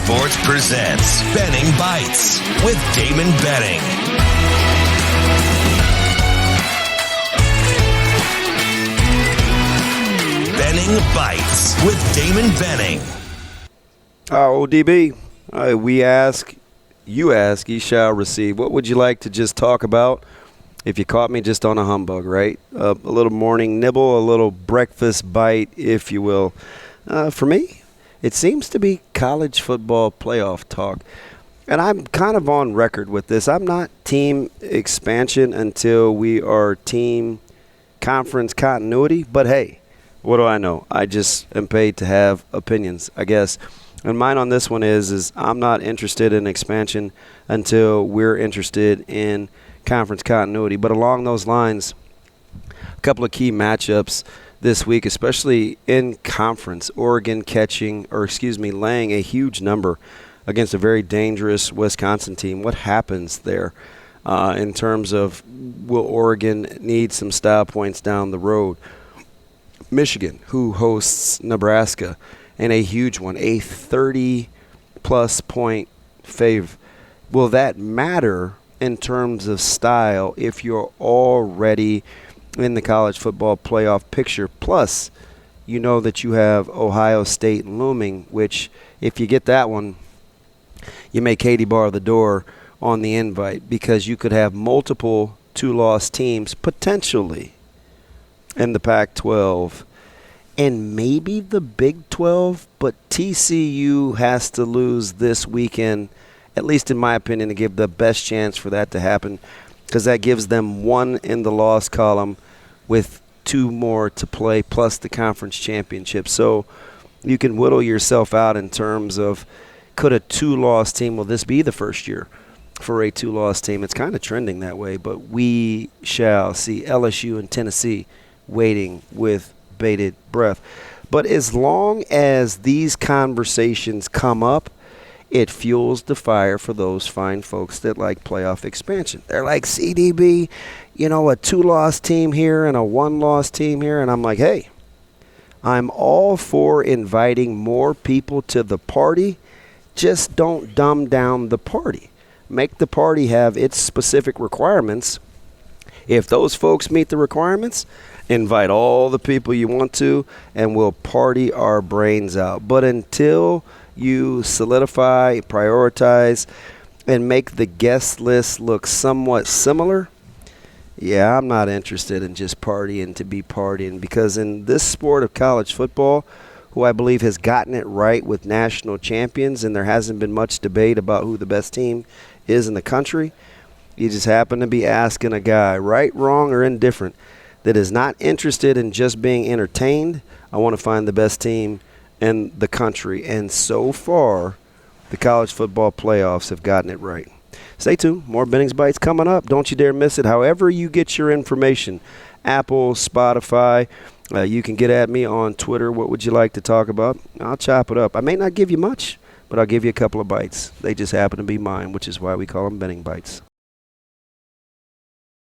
Sports presents Benning Bites with Damon Benning. Benning Bites with Damon Benning. ODB, we ask, you ask, ye shall receive. What would you like to just talk about if you caught me just on a humbug, right? A little morning nibble, a little breakfast bite, if you will. For me, it seems to be college football playoff talk. And I'm kind of on record with this. I'm not team expansion until we are team conference continuity. But, hey, what do I know? I just am paid to have opinions, I guess. And mine on this one is I'm not interested in expansion until we're interested in conference continuity. But along those lines, a couple of key matchups this week, especially in conference. Oregon laying a huge number against a very dangerous Wisconsin team. What happens there in terms of will Oregon need some style points down the road? Michigan, who hosts Nebraska, and a huge one, a 30-plus point fave. Will that matter in terms of style if you're already in the college football playoff picture? Plus, you know that you have Ohio State looming, which if you get that one, you may Katie bar the door on the invite, because you could have multiple two-loss teams potentially in the Pac-12 and maybe the Big 12, but TCU has to lose this weekend, at least in my opinion, to give the best chance for that to happen, because that gives them one in the loss column with two more to play, plus the conference championship. So you can whittle yourself out in terms of, could a two-loss team, will this be the first year for a two-loss team? It's kind of trending that way, but we shall see. LSU and Tennessee waiting with bated breath. But as long as these conversations come up, it fuels the fire for those fine folks that like playoff expansion. They're like, CDB, a two-loss team here and a one-loss team here. And I'm like, hey, I'm all for inviting more people to the party. Just don't dumb down the party. Make the party have its specific requirements. If those folks meet the requirements, invite all the people you want to, and we'll party our brains out. But until you solidify, prioritize, and make the guest list look somewhat similar, yeah, I'm not interested in just partying to be partying, because in this sport of college football, who I believe has gotten it right with national champions, and there hasn't been much debate about who the best team is in the country, you just happen to be asking a guy, right, wrong, or indifferent, that is not interested in just being entertained. I want to find the best team in the country. And so far, the college football playoffs have gotten it right. Stay tuned. More Benning's Bites coming up. Don't you dare miss it. However you get your information, Apple, Spotify, you can get at me on Twitter. What would you like to talk about? I'll chop it up. I may not give you much, but I'll give you a couple of bites. They just happen to be mine, which is why we call them Benning Bites.